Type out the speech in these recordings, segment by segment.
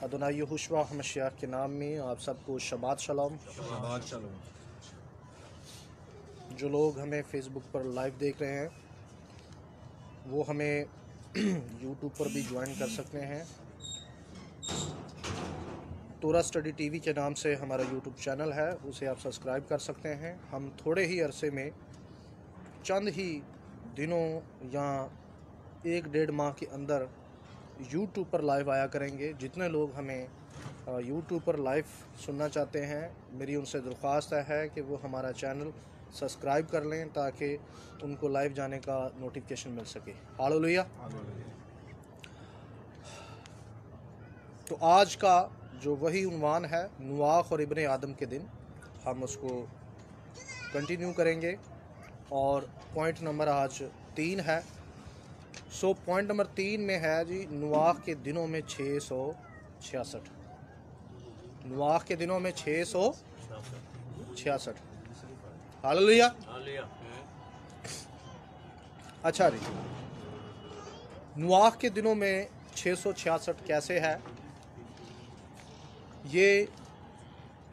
अदोनाई यहोशुआ मसीह के नाम में आप सबको शबात शलोम। जो लोग हमें फेसबुक पर लाइव देख रहे हैं वो हमें यूट्यूब पर भी ज्वाइन कर सकते हैं। तोरा स्टडी टीवी के नाम से हमारा यूट्यूब चैनल है, उसे आप सब्सक्राइब कर सकते हैं। हम थोड़े ही अरसे में, चंद ही दिनों या 1-1.5 माह के अंदर यूट्यूब पर लाइव आया करेंगे। जितने लोग हमें यूट्यूब पर लाइव सुनना चाहते हैं, मेरी उनसे दरख्वास्त है कि वो हमारा चैनल सब्सक्राइब कर लें ताकि उनको लाइव जाने का नोटिफिकेशन मिल सके। हालेलुया। तो आज का जो वही उन्वान है, नूआख और इब्ने आदम के दिन, हम उसको कंटिन्यू करेंगे और पॉइंट नंबर आज 3 है। सो पॉइंट नंबर 3 में है जी, नूआख के दिनों में 666। नूआख के दिनों में 666। हालेलुया। अच्छा जी, नूआख के दिनों में 666 कैसे है, ये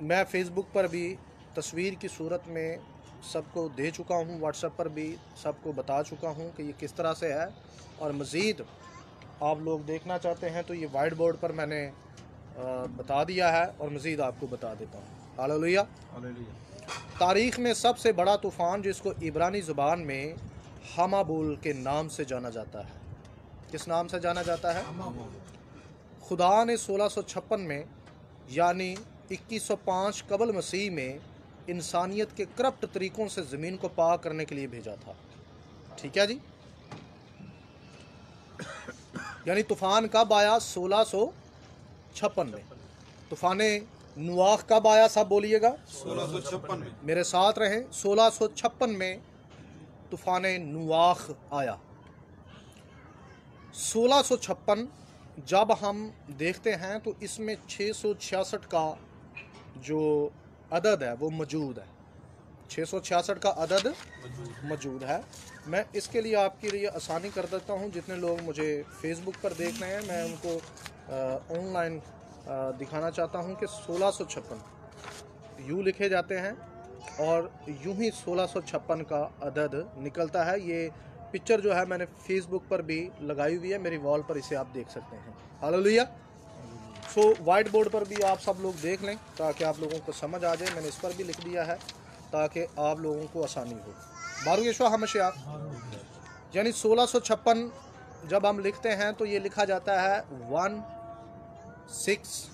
मैं फेसबुक पर भी तस्वीर की सूरत में सबको दे चुका हूँ, व्हाट्सएप पर भी सबको बता चुका हूँ कि ये किस तरह से है। और मज़ीद आप लोग देखना चाहते हैं तो ये वाइट बोर्ड पर मैंने बता दिया है और मज़ीद आपको बता देता हूँ। हालेलुया। तारीख़ में सबसे बड़ा तूफ़ान जिसको इब्रानी ज़ुबान में हमाबूल के नाम से जाना जाता है। किस नाम से जाना जाता है? खुदा ने 1656 में यानी 2105 कबल मसीह में इंसानियत के करप्ट तरीक़ों से ज़मीन को पाक करने के लिए भेजा था। ठीक है जी। यानी तूफ़ान कब आया? 1656 में। तूफ़ान नूआख कब आया? सब बोलिएगा। 1656 में। मेरे साथ रहें। 1656 में तूफ़ान नूआख आया। 1656 जब हम देखते हैं तो इसमें 666 का जो अदद है वो मौजूद है। 666 का अदद मौजूद है। मैं इसके लिए आपके लिए आसानी कर देता हूं। जितने लोग मुझे फेसबुक पर देख रहे हैं, मैं उनको ऑनलाइन दिखाना चाहता हूं कि 1656 यूँ लिखे जाते हैं और यूं ही 1656 का अदद निकलता है। ये पिक्चर जो है मैंने फेसबुक पर भी लगाई हुई है, मेरी वॉल पर इसे आप देख सकते हैं। हालेलुया। सो वाइट बोर्ड पर भी आप सब लोग देख लें ताकि आप लोगों को समझ आ जाए। मैंने इस पर भी लिख दिया है ताकि आप लोगों को आसानी हो। बारू यशवा हमेशा यानी 1656 जब हम लिखते हैं तो ये लिखा जाता है 1, 6,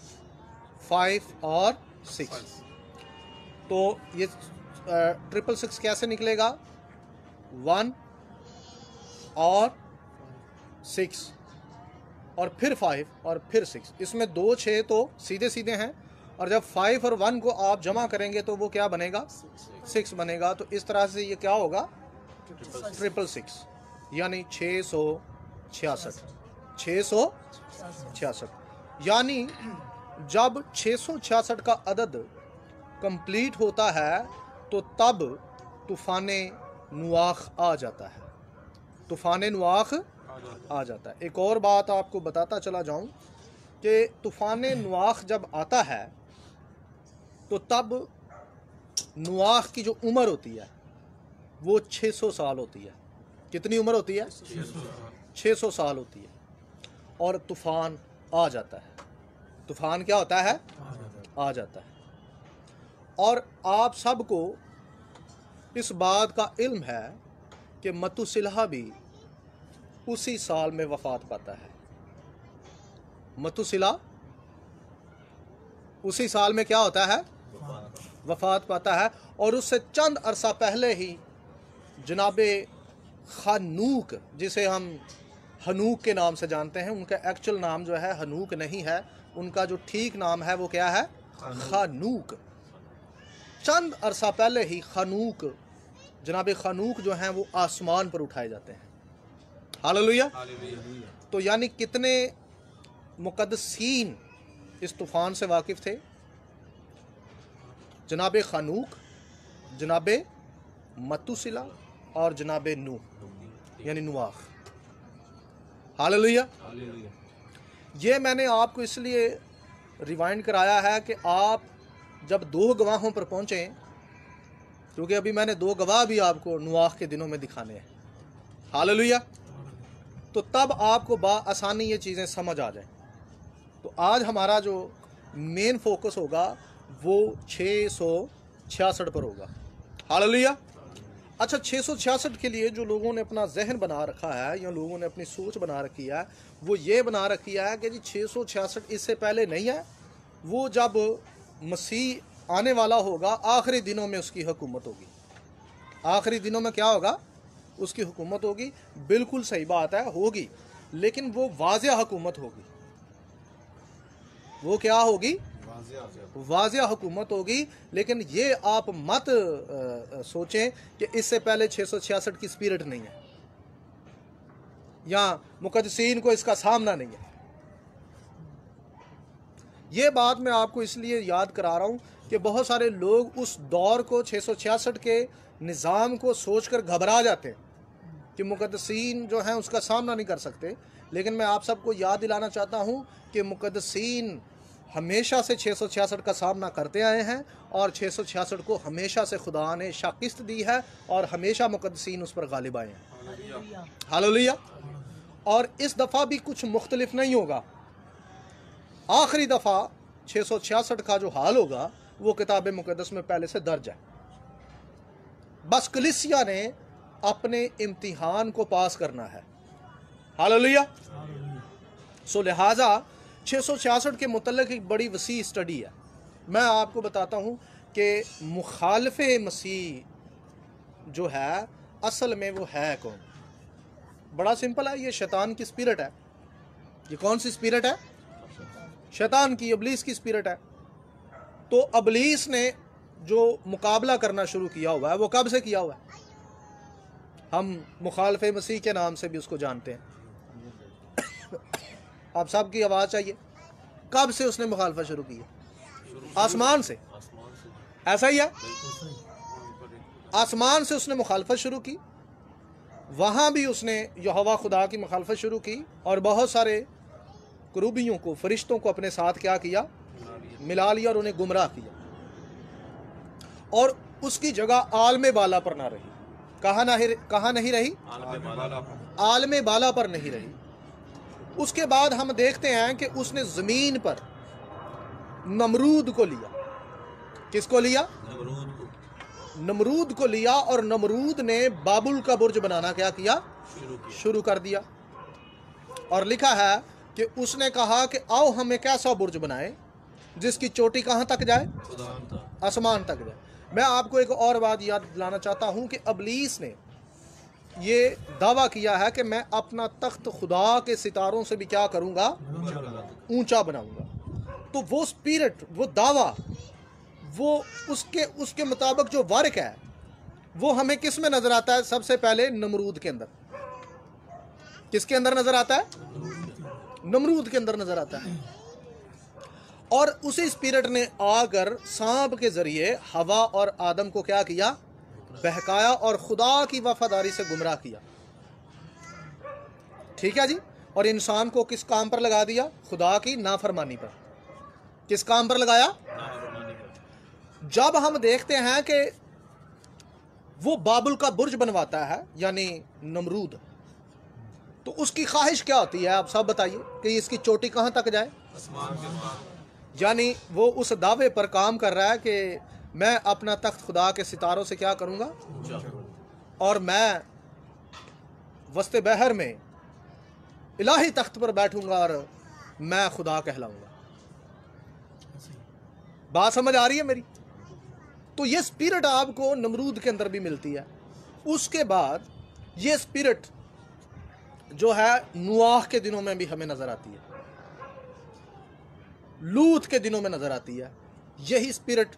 5 और 6। तो ये 666 कैसे निकलेगा? 1 और 6 और फिर 5 और फिर 6। इसमें 2 6 तो सीधे सीधे हैं और जब 5 और 1 को आप जमा करेंगे तो वो क्या बनेगा? 6 बनेगा। तो इस तरह से ये क्या होगा? 666 यानी 666। 666 यानी जब 666 का अदद कंप्लीट होता है तो तब तूफ़ान नूआख आ जाता है। तूफ़ान नूआख आ जाता है। एक और बात आपको बताता चला जाऊं कि तूफ़ान नूआख जब आता है तो तब नूआख की जो उम्र होती है वो 600 साल होती है। कितनी उम्र होती है? 600 साल होती है। और तूफ़ान आ जाता है। तूफ़ान क्या होता है? आ जाता है। और आप सबको इस बात का इल्म है कि मतुसिलहा भी उसी साल में वफ़ात पाता है। मतुसिला उसी साल में क्या होता है? वफ़ात पाता है। और उससे चंद अरसा पहले ही जनाबे खनूक, जिसे हम हनूक के नाम से जानते हैं, उनका एक्चुअल नाम जो है हनूक नहीं है, उनका जो ठीक नाम है वो क्या है? खनूक। चंद अरसा पहले ही खनूक, जनाबे खनूक जो हैं वो आसमान पर उठाए जाते हैं। हालेलुया। तो यानी कितने मुक़द्दसीन इस तूफ़ान से वाकिफ़ थे? जनाबे खनूक, जनाबे मतुसिला और जनाबे नूह यानी नूआख। हालेलुया। ये मैंने आपको इसलिए रिवाइंड कराया है कि आप जब 2 गवाहों पर पहुँचें, क्योंकि अभी मैंने 2 गवाह भी आपको नूह के दिनों में दिखाने हैं, हालेलुया, तो तब आपको आसानी ये चीज़ें समझ आ जाए। तो आज हमारा जो मेन फोकस होगा वो 666 पर होगा, हालेलुया। अच्छा, 666 के लिए जो लोगों ने अपना जहन बना रखा है या लोगों ने अपनी सोच बना रखी है, वो ये बना रखी है कि जी 666 इससे पहले नहीं है, वो जब मसीह आने वाला होगा आखिरी दिनों में उसकी हुकूमत होगी। आखिरी दिनों में क्या होगा? उसकी हुकूमत होगी। बिल्कुल सही बात है, होगी, लेकिन वो वाज़िया हुकूमत होगी। वो क्या होगी? वाज़िया हुकूमत होगी। लेकिन ये आप मत सोचें कि इससे पहले 666 की स्पिरिट नहीं है या मुकद्दसीन को इसका सामना नहीं है। ये बात मैं आपको इसलिए याद करा रहा हूं कि बहुत सारे लोग उस दौर को 666 के निज़ाम को सोचकर घबरा जाते हैं कि मुकद्दसीन जो हैं उसका सामना नहीं कर सकते। लेकिन मैं आप सबको याद दिलाना चाहता हूं कि मुकद्दसीन हमेशा से 666 का सामना करते आए हैं और 666 को हमेशा से खुदा ने शाकिस्त दी है और हमेशा मुकद्दसीन उस पर गालिब आए हैं, हालेलुया। और इस दफ़ा भी कुछ मुख्तलिफ नहीं होगा। आखिरी दफ़ा 666 का जो हाल होगा वो किताब मुक़द्दस में पहले से दर्ज है। बस कलीसिया ने अपने इम्तिहान को पास करना है, हालेलुया। सो लिहाजा 666 के मुतल्लिक़ एक बड़ी वसी स्टडी है। मैं आपको बताता हूँ कि मुखालिफ़े मसीह जो है असल में वो है कौन? बड़ा सिंपल है, ये शैतान की स्पिरिट है। ये कौन सी स्पिरिट है? शैतान की, इब्लीस की स्पिरिट है। तो इब्लीस ने जो मुकाबला करना शुरू किया हुआ है वो कब से किया हुआ है? हम मुखालिफ़े मसीह के नाम से भी उसको जानते हैं। आप सबकी आवाज़ चाहिए। कब से उसने मुखालफत शुरू की है? आसमान से। ऐसा ही है, आसमान से उसने मुखालफत शुरू की। वहाँ भी उसने यहोवा खुदा की मुखालफत शुरू की और बहुत सारे करूबियों को, फरिश्तों को अपने साथ क्या किया? मिला लिया और उन्हें गुमराह किया। और उसकी जगह आलमे बाला पर ना रही। कहाँ नहीं रही? आलमे बाला पर नहीं रही। उसके बाद हम देखते हैं कि उसने ज़मीन पर नमरूद को लिया। किसको लिया? नमरूद को लिया। और नमरूद ने बाबुल का बुर्ज बनाना क्या किया? शुरू कर दिया। और लिखा है कि उसने कहा कि आओ हम एक ऐसा बुर्ज बनाए जिसकी चोटी कहाँ तक जाए? आसमान तक जाए। मैं आपको एक और बात याद दिलाना चाहता हूँ कि इब्लीस ने ये दावा किया है कि मैं अपना तख्त खुदा के सितारों से भी क्या करूँगा? ऊंचा बनाऊंगा। तो वो स्पिरिट, वो दावा, वो उसके मुताबिक जो वर्क है वो हमें किस में नजर आता है? सबसे पहले नमरूद के अंदर। किसके अंदर नजर आता है? नमरूद के अंदर नजर आता है। और उसी स्पिरिट ने आकर सांप के जरिए हवा और आदम को क्या किया? बहकाया और खुदा की वफादारी से गुमराह किया। ठीक है जी। और इंसान को किस काम पर लगा दिया? खुदा की नाफरमानी पर। किस काम पर लगाया? जब हम देखते हैं कि वो बाबुल का बुर्ज बनवाता है यानी नमरूद, तो उसकी ख्वाहिश क्या होती है? आप सब बताइए कि इसकी चोटी कहां तक जाए? यानी वो उस दावे पर काम कर रहा है कि मैं अपना तख्त खुदा के सितारों से क्या करूंगा? और मैं वस्ते बहर में इलाही तख्त पर बैठूंगा और मैं खुदा कहलाऊंगा। बात समझ आ रही है मेरी? तो ये स्पिरिट आपको नमरूद के अंदर भी मिलती है। उसके बाद ये स्पिरिट जो है नूह के दिनों में भी हमें नजर आती है, लूत के दिनों में नजर आती है। यही स्पिरिट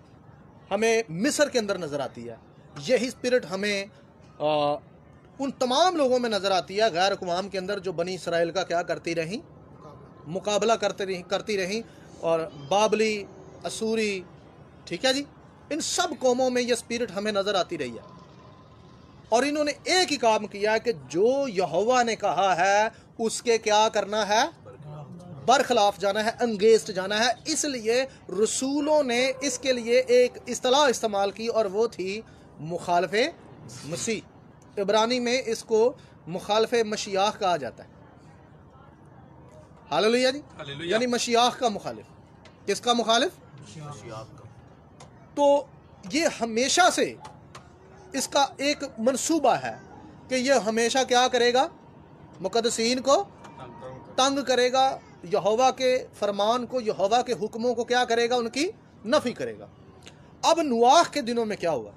हमें मिस्र के अंदर नजर आती है। यही स्पिरिट हमें उन तमाम लोगों में नजर आती है गैर अक़वाम के अंदर जो बनी इसराइल का क्या करती रही? मुकाबला करती रही। और बाबली, असूरी, ठीक है जी, इन सब कौमों में यह स्पिरिट हमें नजर आती रही है। और इन्होंने एक ही काम किया है कि जो यहोवा ने कहा है उसके क्या करना है? बरखिलाफ जाना है, अंगेस्ट जाना है। इसलिए रसूलों ने इसके लिए एक इस्तिलाह इस्तेमाल की और वो थी मुखालफे मसीह। इब्रानी में इसको मुखालफे मशियाह कहा जाता है। हालेलुया जी, यानी मशियाह का मुखालिफ। किसका मुखालिफ? तो ये हमेशा से इसका एक मंसूबा है कि ये हमेशा क्या करेगा? मुकद्दसीन को तंग करेगा, यहोवा के फरमान को, यहोवा के हुक्मों को क्या करेगा? उनकी नफी करेगा। अब नूह के दिनों में क्या हुआ?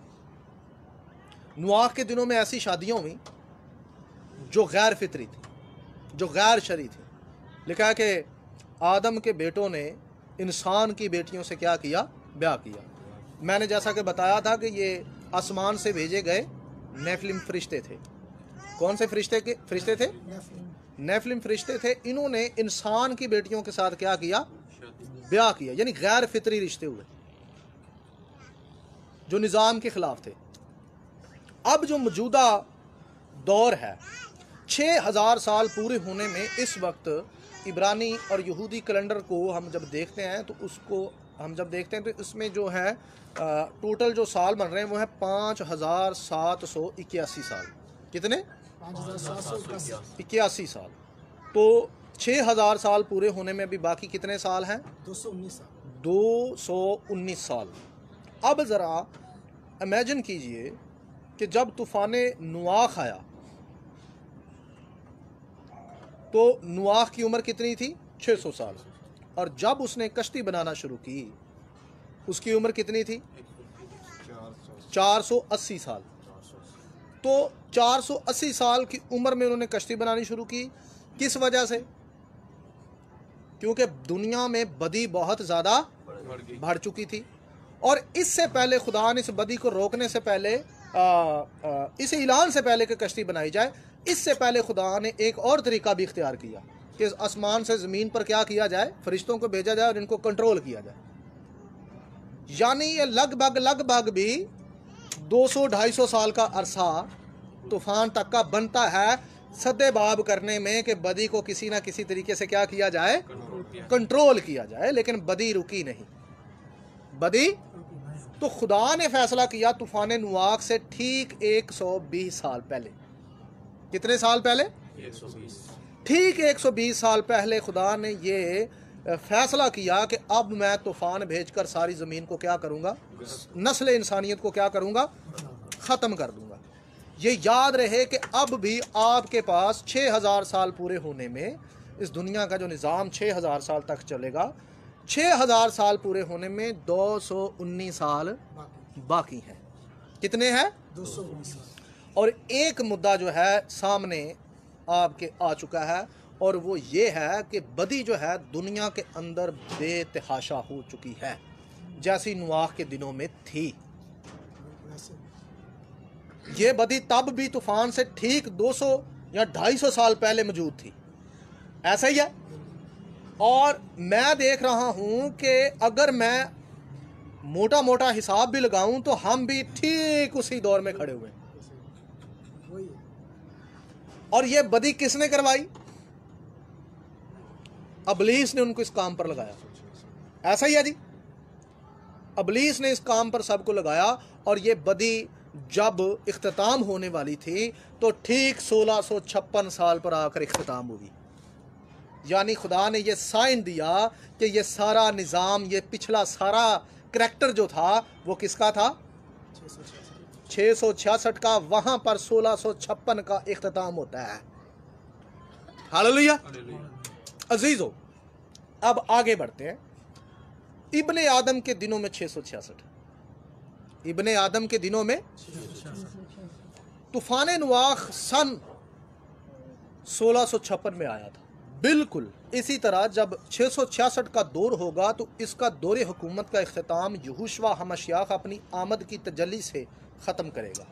नूह के दिनों में ऐसी शादियां हुई जो गैर फितरी थी, जो गैर शरई थी। लिखा है कि आदम के बेटों ने इंसान की बेटियों से क्या किया? ब्याह किया। मैंने जैसा कि बताया था कि ये आसमान से भेजे गए नेफिलिम फरिश्ते थे। कौन से फरिश्ते थे? नेफिलिम फरिश्ते थे। इन्होंने इंसान की बेटियों के साथ क्या किया? ब्याह किया, यानी गैर फितरी रिश्ते हुए जो निज़ाम के खिलाफ थे। अब जो मौजूदा दौर है, 6000 साल पूरे होने में इस वक्त इब्रानी और यहूदी कैलेंडर को हम जब देखते हैं तो उसको हम जब देखते हैं तो इसमें जो है टोटल जो साल बन रहे हैं वो है 5781 साल। कितने? 5781 साल। तो 6000 साल पूरे होने में भी बाकी कितने साल हैं? 219 साल। अब ज़रा इमेजिन कीजिए कि जब तूफ़ान नूह आया तो नूह की उम्र कितनी थी? 600 साल। और जब उसने कश्ती बनाना शुरू की उसकी उम्र कितनी थी? 480 साल। तो 480 साल की उम्र में उन्होंने कश्ती बनानी शुरू की। किस वजह से? क्योंकि दुनिया में बदी बहुत ज़्यादा बढ़ चुकी थी और इससे पहले खुदा ने इस बदी को रोकने से पहले इस ऐलान से पहले कि कश्ती बनाई जाए, इससे पहले खुदा ने एक और तरीका भी इख्तियार किया कि आसमान से ज़मीन पर क्या किया जाए? फरिश्तों को भेजा जाए और इनको कंट्रोल किया जाए। यानी ये लगभग भी 200-250 साल का अरसा तूफान तक का बनता है सद्देबाब करने में कि बदी को किसी ना किसी तरीके से क्या किया जाए? कंट्रोल किया जाए। लेकिन बदी रुकी नहीं। बदी तो खुदा ने फैसला किया तूफान नूह से ठीक 120 साल पहले। कितने साल पहले? 120। ठीक 120 साल पहले खुदा ने ये फैसला किया कि अब मैं तूफान भेजकर सारी ज़मीन को क्या करूँगा? नस्ल इंसानियत को क्या करूँगा? ख़त्म कर दूँगा। ये याद रहे कि अब भी आपके पास 6000 साल पूरे होने में, इस दुनिया का जो निज़ाम 6000 साल तक चलेगा, 6000 साल पूरे होने में 219 साल बाकी हैं। कितने हैं? 219। और एक मुद्दा जो है सामने आपके आ चुका है और वो ये है कि बदी जो है दुनिया के अंदर बेतहाशा हो चुकी है, जैसी नूह के दिनों में थी। ये बदी तब भी तूफान से ठीक 200 या 250 साल पहले मौजूद थी। ऐसा ही है। और मैं देख रहा हूं कि अगर मैं मोटा मोटा हिसाब भी लगाऊं तो हम भी ठीक उसी दौर में खड़े हुए हैं। और ये बदी किसने करवाई? अबलीस ने उनको इस काम पर लगाया। ऐसा ही है जी, अबलीस ने इस काम पर सबको लगाया। और ये बदी जब इख्तिताम होने वाली थी तो ठीक 1656 साल पर आकर इख्तिताम हुई। यानी खुदा ने ये साइन दिया कि ये सारा निज़ाम, ये पिछला सारा करैक्टर जो था वो किसका था? 666 का। वहां पर 1656 का इख्तिताम होता है। हालेलुया। अजीजों, अब आगे बढ़ते हैं। इब्ने आदम के दिनों में 666, इब्ने आदम के दिनों में तूफान नूह सन 1656 में आया था। बिल्कुल इसी तरह जब 666 का दौर होगा तो इसका दौरे हुकूमत का इख्तिताम यहोशुआ हमशयाह अपनी आमद की तजल्ली से ख़त्म करेगा।